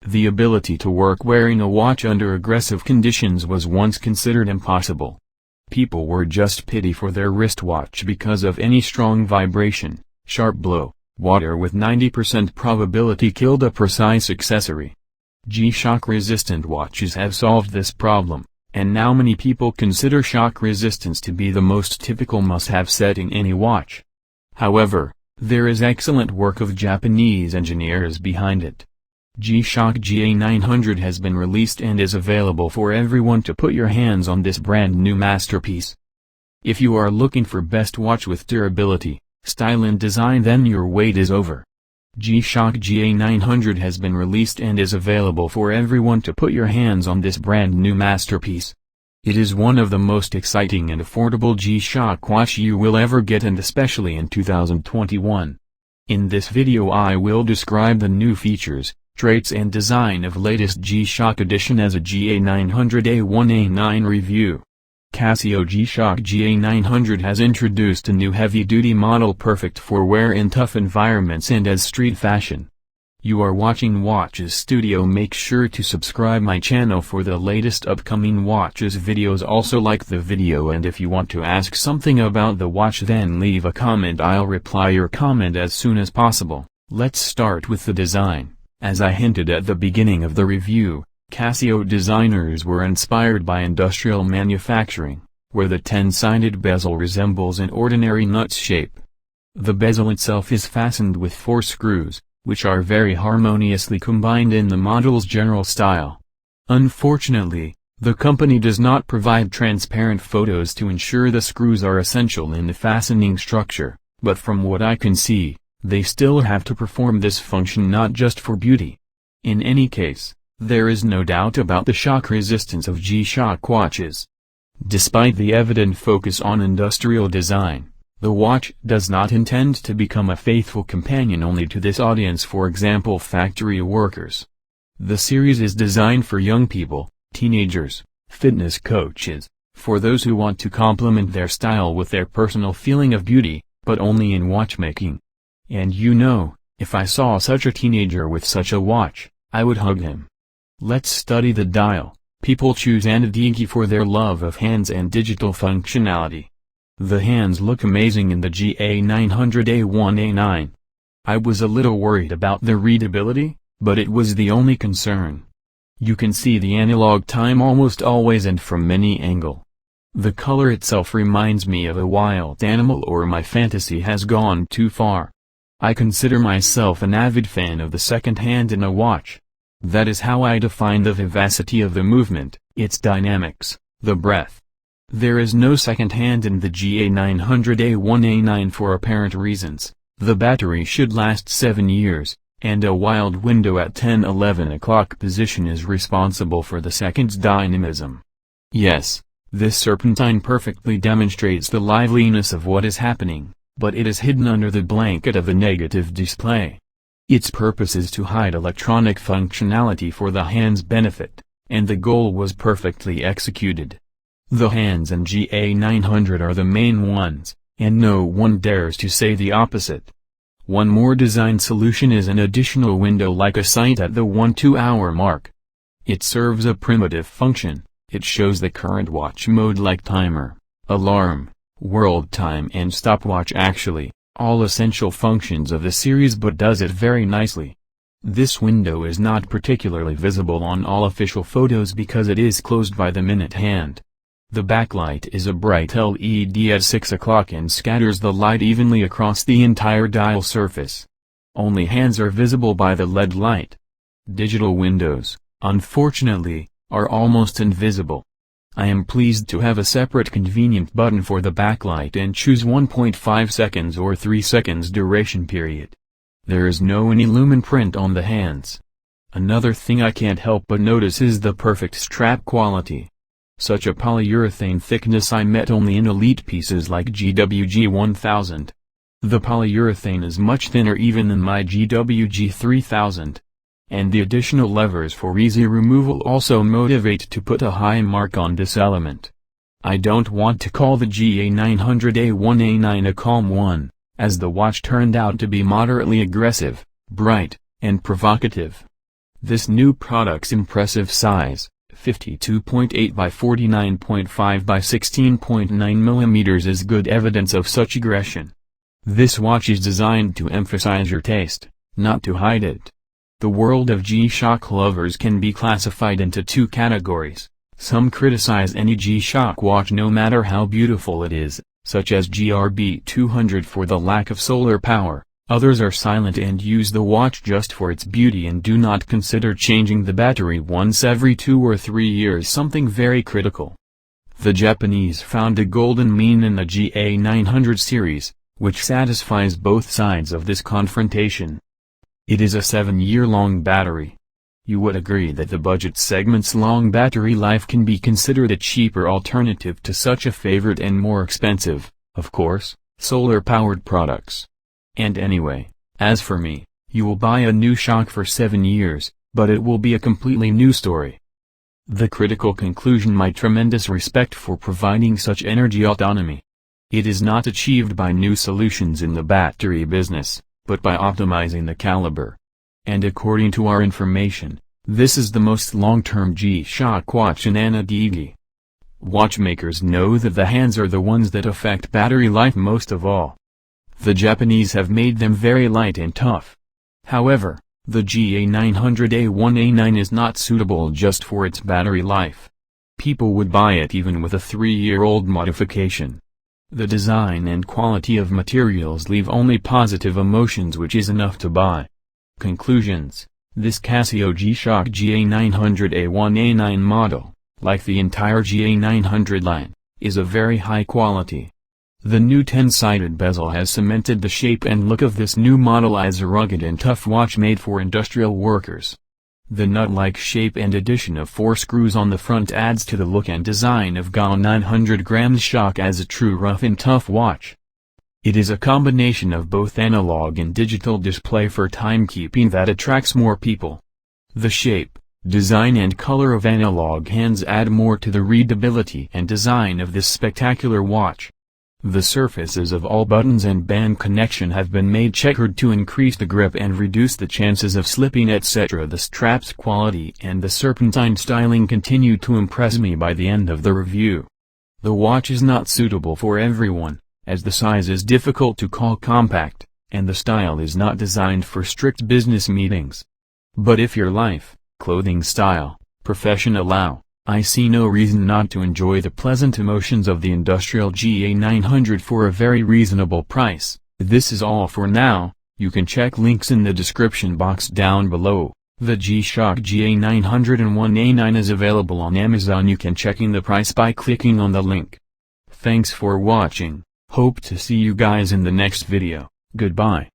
The ability to work wearing a watch under aggressive conditions was once considered impossible. People were just pity for their wristwatch because of any strong vibration, sharp blow, water with 90% probability killed a precise accessory. G-Shock resistant watches have solved this problem, and now many people consider shock resistance to be the most typical must-have set in any watch. However, there is excellent work of Japanese engineers behind it. G-Shock GA900 has been released and is available for everyone to put your hands on this brand new masterpiece. If you are looking for best watch with durability, style and design, then your wait is over. G-Shock GA900 has been released and is available for everyone to put your hands on this brand new masterpiece. It is one of the most exciting and affordable G-Shock watch you will ever get, and especially in 2021. In this video I will describe the new features, traits and design of latest G-Shock edition as a GA900A-1A9 review. Casio G-Shock GA900 has introduced a new heavy-duty model perfect for wear in tough environments and as street fashion. You are watching Watches Studio. Make sure to subscribe my channel for the latest upcoming watches videos. Also like the video, and if you want to ask something about the watch then leave a comment. I'll reply your comment as soon as possible. Let's start with the design. As I hinted at the beginning of the review, Casio designers were inspired by industrial manufacturing, where the 10-sided bezel resembles an ordinary nut's shape. The bezel itself is fastened with 4 screws, which are very harmoniously combined in the model's general style. Unfortunately, the company does not provide transparent photos to ensure the screws are essential in the fastening structure, but from what I can see, they still have to perform this function not just for beauty. In any case, there is no doubt about the shock resistance of G-Shock watches. Despite the evident focus on industrial design, the watch does not intend to become a faithful companion only to this audience, for example factory workers. The series is designed for young people, teenagers, fitness coaches, for those who want to complement their style with their personal feeling of beauty, but only in watchmaking. And you know, if I saw such a teenager with such a watch, I would hug him. Let's study the dial. People choose Anadigi for their love of hands and digital functionality. The hands look amazing in the GA900A-1A9. I was a little worried about the readability, but it was the only concern. You can see the analog time almost always and from any angle. The color itself reminds me of a wild animal, or my fantasy has gone too far. I consider myself an avid fan of the second hand in a watch. That is how I define the vivacity of the movement, its dynamics, the breath. There is no second hand in the GA900A-1A9 for apparent reasons. The battery should last 7 years, and a wild window at 10-11 o'clock position is responsible for the second's dynamism. Yes, this serpentine perfectly demonstrates the liveliness of what is happening, but it is hidden under the blanket of a negative display. Its purpose is to hide electronic functionality for the hand's benefit, and the goal was perfectly executed. The hands in GA900 are the main ones, and no one dares to say the opposite. One more design solution is an additional window like a sight at the 1-2 hour mark. It serves a primitive function. It shows the current watch mode like timer, alarm, world time and stopwatch, actually all essential functions of the series, but does it very nicely. This window is not particularly visible on all official photos because it is closed by the minute hand. The backlight is a bright LED at 6 o'clock and scatters the light evenly across the entire dial surface. Only hands are visible by the LED light. Digital windows, unfortunately, are almost invisible. I am pleased to have a separate convenient button for the backlight and choose 1.5 seconds or 3 seconds duration period. There is no any lumen print on the hands. Another thing I can't help but notice is the perfect strap quality. Such a polyurethane thickness I met only in elite pieces like GW-G1000. The polyurethane is much thinner even than my GW-G3000. And the additional levers for easy removal also motivate to put a high mark on this element. I don't want to call the GA900A-1A9 a calm one, as the watch turned out to be moderately aggressive, bright, and provocative. This new product's impressive size, 52.8 by 49.5 by 16.9 mm, is good evidence of such aggression. This watch is designed to emphasize your taste, not to hide it. The world of G-Shock lovers can be classified into two categories. Some criticize any G-Shock watch no matter how beautiful it is, such as GRB200 for the lack of solar power. Others are silent and use the watch just for its beauty and do not consider changing the battery once every 2 or 3 years, something very critical. The Japanese found a golden mean in the GA900 series, which satisfies both sides of this confrontation. It is a 7-year-long battery. You would agree that the budget segment's long battery life can be considered a cheaper alternative to such a favorite and more expensive, of course, solar-powered products. And anyway, as for me, you will buy a new Shock for 7 years, but it will be a completely new story. The critical conclusion: my tremendous respect for providing such energy autonomy. It is not achieved by new solutions in the battery business, but by optimizing the caliber. And according to our information, this is the most long-term G-Shock watch in ANA. Watchmakers know that the hands are the ones that affect battery life most of all. The Japanese have made them very light and tough. However, the GA900A-1A9 is not suitable just for its battery life. People would buy it even with a 3-year-old modification. The design and quality of materials leave only positive emotions, which is enough to buy. Conclusions: this Casio G-Shock GA900A-1A9 model, like the entire GA900 line, is of very high quality. The new 10-sided bezel has cemented the shape and look of this new model as a rugged and tough watch made for industrial workers. The nut-like shape and addition of 4 screws on the front adds to the look and design of GA900 Shock as a true rough and tough watch. It is a combination of both analog and digital display for timekeeping that attracts more people. The shape, design and color of analog hands add more to the readability and design of this spectacular watch. The surfaces of all buttons and band connection have been made checkered to increase the grip and reduce the chances of slipping, etc. The strap's quality and the serpentine styling continue to impress me by the end of the review. The watch is not suitable for everyone, as the size is difficult to call compact, and the style is not designed for strict business meetings. But if your life, clothing style, profession allow, I see no reason not to enjoy the pleasant emotions of the industrial GA900 for a very reasonable price. This is all for now. You can check links in the description box down below. The G-Shock GA900A-1A9 is available on Amazon. You can check in the price by clicking on the link. Thanks for watching. Hope to see you guys in the next video. Goodbye.